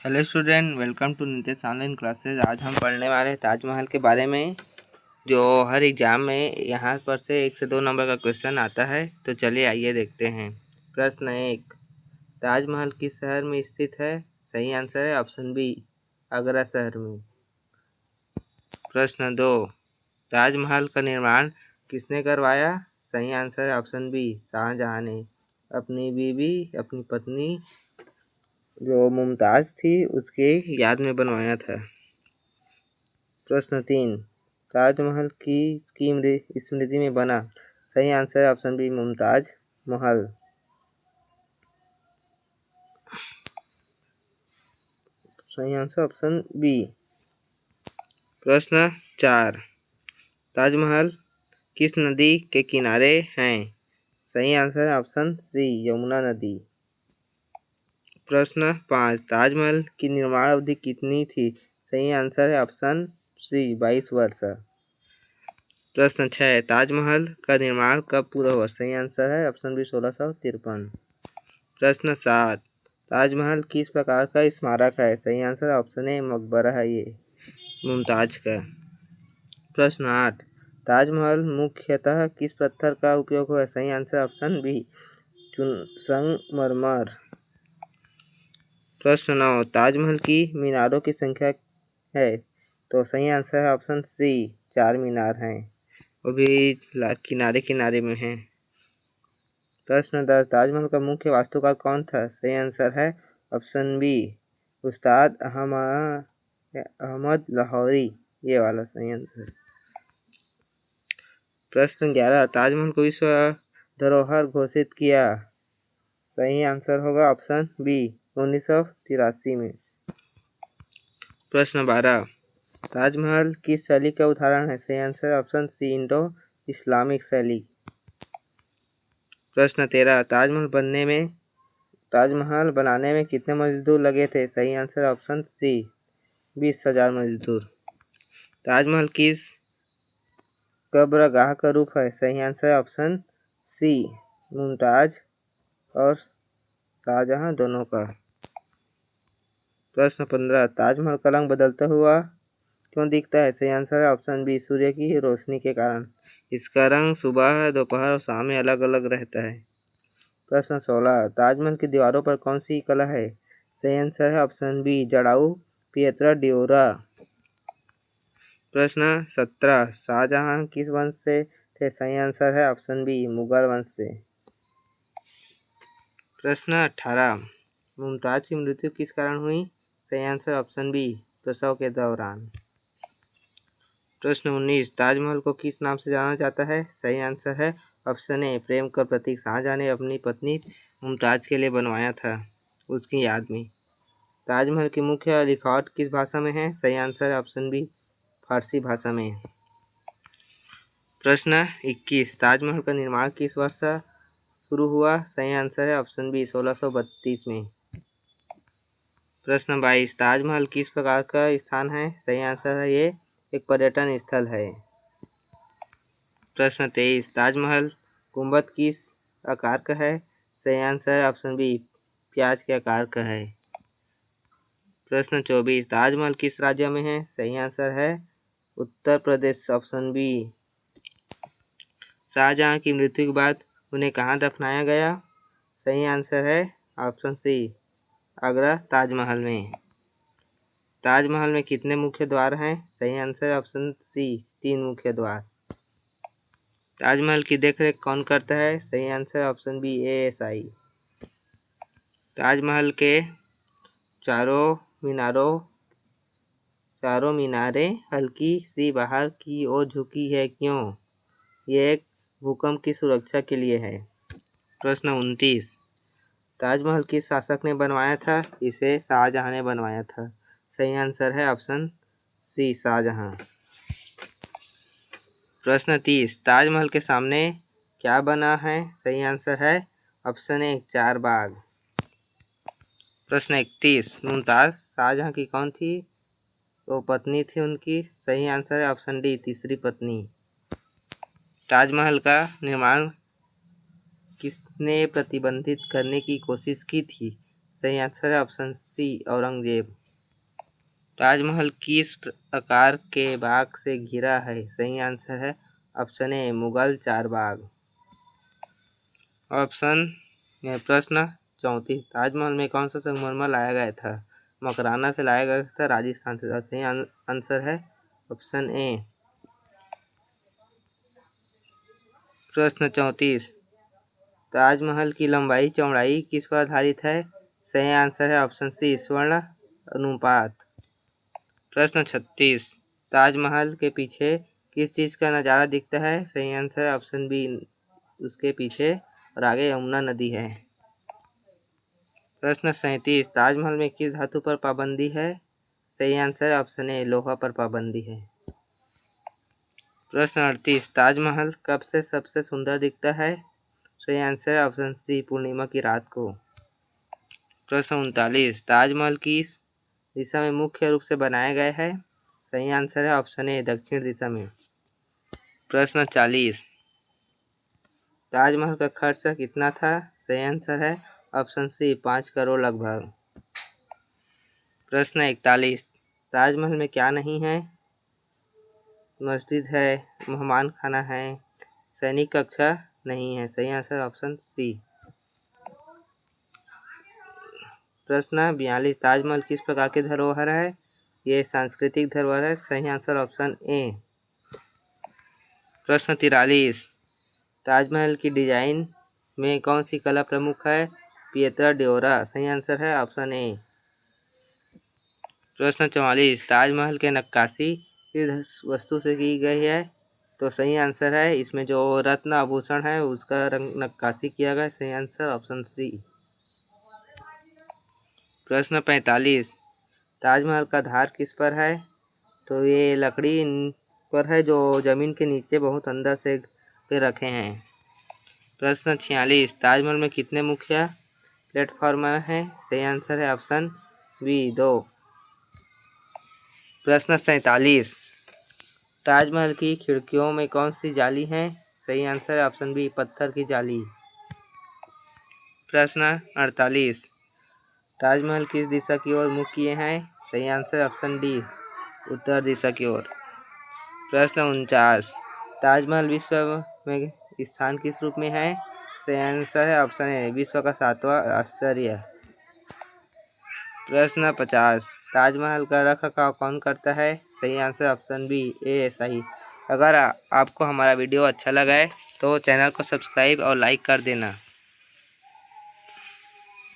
Hello student, welcome to Nitesh online classes. आज हम पढ़ने वाले हैं ताजमहल के बारे में, जो हर एग्जाम में यहाँ पर से 1 से 2 नंबर का क्वेश्चन आता है। तो चलिए आइए देखते हैं। प्रश्न 1, ताजमहल किस शहर में स्थित है? सही आंसर है ऑप्शन बी, आगरा शहर में। प्रश्न 2, ताजमहल का निर्माण किसने करवाया? सही आंसर है ऑप्शन बी, शाहजहां ने अपनी बीवी, अपनी पत्नी जो मुमताज थी उसके याद में बनवाया था। प्रश्न 3, ताजमहल की स्मृति में बना? सही आंसर है ऑप्शन बी, मुमताज महल। सही आंसर ऑप्शन बी। प्रश्न 4, ताजमहल किस नदी के किनारे हैं? सही आंसर है ऑप्शन सी, यमुना नदी। प्रश्न 5, ताजमहल की निर्माण अवधि कितनी थी? सही आंसर है ऑप्शन सी, 22 वर्ष। प्रश्न 6, ताजमहल का निर्माण कब पूरा हुआ? सही आंसर है ऑप्शन बी, 1653। प्रश्न 7, ताजमहल किस प्रकार का स्मारक है? सही आंसर है ऑप्शन ए, मकबरा है ये मुमताज का। प्रश्न 8, ताजमहल मुख्यतः किस पत्थर का उपयोग हुआ? सही आंसर ऑप्शन बी, संगमरमर। प्रश्न 9, ताजमहल की मीनारों की संख्या है? तो सही आंसर है ऑप्शन सी, 4 मीनार हैं, वो भी किनारे किनारे में हैं। प्रश्न 10, ताजमहल का मुख्य वास्तुकार कौन था? सही आंसर है ऑप्शन बी, उस्ताद अहमद लाहौरी, ये वाला सही आंसर। प्रश्न 11, ताजमहल को विश्व धरोहर घोषित किया? सही आंसर होगा ऑप्शन बी, 1983 में। प्रश्न 12, ताजमहल किस शैली का उदाहरण है? सही answer option C, Indo Islamic शैली। प्रश्न 13, ताजमहल बनाने में कितने मजदूर लगे थे? सही आंसर ऑप्शन सी, 20,000 मजदूर। ताजमहल किस कब्रगाह का रूप है? सही आंसर ऑप्शन सी, मुमताज और शाहजहां दोनों का। प्रश्न 15, ताजमहल का रंग बदलता हुआ क्यों दिखता है? सही आंसर है ऑप्शन बी, सूर्य की रोशनी के कारण। इसका रंग सुबह, दोपहर और शाम में अलग अलग रहता है। प्रश्न 16, ताजमहल की दीवारों पर कौन सी कला है? सही आंसर है ऑप्शन बी, जड़ाऊ पियत्रा डिओरा। प्रश्न 17, शाहजहां किस वंश से थे? सही आंसर है ऑप्शन बी, मुगल वंश से। प्रश्न 18, मुमताज की मृत्यु किस कारण हुई? सही आंसर ऑप्शन बी, प्रसव के दौरान। प्रश्न 19, ताजमहल को किस नाम से जाना जाता है? सही आंसर है ऑप्शन ए, प्रेम का प्रतीक शाहजहां ने अपनी पत्नी मुमताज के लिए बनवाया था, उसकी याद में। ताजमहल की मुख्य लिखावट किस भाषा में है? सही आंसर है ऑप्शन बी, फारसी भाषा में। प्रश्न 21, ताजमहल का निर्माण किस वर्ष शुरू हुआ? सही आंसर है ऑप्शन बी, 1632 में। प्रश्न 22, ताजमहल किस प्रकार का स्थान है? सही आंसर है ये एक पर्यटन स्थल है। प्रश्न 23, ताजमहल गुंबद किस आकार का है? सही आंसर है ऑप्शन बी, प्याज के आकार का है। प्रश्न 24, ताजमहल किस राज्य में है? सही आंसर है उत्तर प्रदेश, ऑप्शन बी। शाहजहां की मृत्यु के बाद उन्हें कहाँ दफनाया गया? सही आंसर है ऑप्शन सी, आगरा ताजमहल में। ताजमहल में कितने मुख्य द्वार हैं? सही आंसर है ऑप्शन सी, 3 मुख्य द्वार। ताजमहल की देखरेख कौन करता है? सही answer option B, ASI। Taj Mahal के चारों मीनारें हल्की सी बाहर की ओर झुकी है, क्यों? ये एक भूकंप की सुरक्षा के लिए है। प्रश्न 29, ताजमहल किस शासक ने बनवाया था? इसे शाहजहां ने बनवाया था। सही आंसर है ऑप्शन सी, शाहजहां। प्रश्न 30, ताजमहल के सामने क्या बना है? सही आंसर है ऑप्शन ए, 4 बाग। प्रश्न 31, मुमताज शाहजहां की कौन थी? तो पत्नी थी उनकी। सही आंसर है ऑप्शन डी, तीसरी पत्नी। ताजमहल का निर्माण किसने प्रतिबंधित करने की कोशिश की थी? सही आंसर है ऑप्शन सी औरंगजेब। ताजमहल किस आकार के बाग से घिरा है? सही आंसर है ऑप्शन ए मुगल चारबाग। प्रश्न 34 ताजमहल में कौन सा संगमरमर लाया गया था? मकराना से लाया गया था, राजस्थान से। सही आंसर है ऑप्शन ए। प्रश्न 34 ताजमहल की लंबाई चौड़ाई किस पर आधारित है? सही आंसर है ऑप्शन सी स्वर्ण अनुपात। प्रश्न 36 ताजमहल के पीछे किस चीज़ का नज़ारा दिखता है? सही आंसर है ऑप्शन बी उसके पीछे और आगे यमुना नदी है। प्रश्न 37 ताजमहल में किस धातु पर पाबंदी है? सही आंसर है ऑप्शन ए लोहा पर पाबंदी है। प्रश्न 38 ताजमहल कब से सबसे सुंदर दिखता है? सही आंसर है ऑप्शन सी पूर्णिमा की रात को। प्रश्न 39 ताजमहल किस दिशा में मुख्य रूप से बनाया गया है? सही आंसर है ऑप्शन ए दक्षिण दिशा में। प्रश्न 40 ताजमहल का खर्च कितना था? सही आंसर है ऑप्शन सी 5 करोड़ लगभग। प्रश्न 41 ताजमहल में क्या नहीं है? मस्जिद है, मेहमान खाना है, सैनिक कक्षा नहीं है। सही आंसर ऑप्शन सी। प्रश्न 42 ताजमहल किस प्रकार की धरोहर है? ये सांस्कृतिक धरोहर है। सही आंसर ऑप्शन ए। प्रश्न 43 ताजमहल की डिजाइन में कौन सी कला प्रमुख है? पिएत्रा ड्योरा। सही आंसर है ऑप्शन ए। प्रश्न 44 ताजमहल के नक्काशी किस वस्तु से की गई है? तो सही आंसर है इसमें जो रत्न आभूषण है उसका रंग नक्काशी किया गया। सही आंसर ऑप्शन सी। प्रश्न 45 ताजमहल का धार किस पर है? तो ये लकड़ी पर है जो जमीन के नीचे बहुत अंदर से पे रखे हैं। प्रश्न 46 ताजमहल में कितने मुख्य प्लेटफॉर्म हैं? सही आंसर है ऑप्शन बी 2। प्रश्न 47 ताजमहल की खिड़कियों में कौन सी जाली है? सही आंसर है ऑप्शन बी पत्थर की जाली। प्रश्न 48 ताजमहल किस दिशा की ओर मुख किए हैं? सही आंसर ऑप्शन डी उत्तर दिशा की ओर। प्रश्न 49 ताजमहल विश्व में स्थान किस रूप में है? सही आंसर है ऑप्शन ए विश्व का 7वां आश्चर्य। प्रश्न 50 ताजमहल का रखरखाव कौन करता है? सही आंसर ऑप्शन बी ASI। अगर आपको हमारा वीडियो अच्छा लगा है तो चैनल को सब्सक्राइब और लाइक कर देना।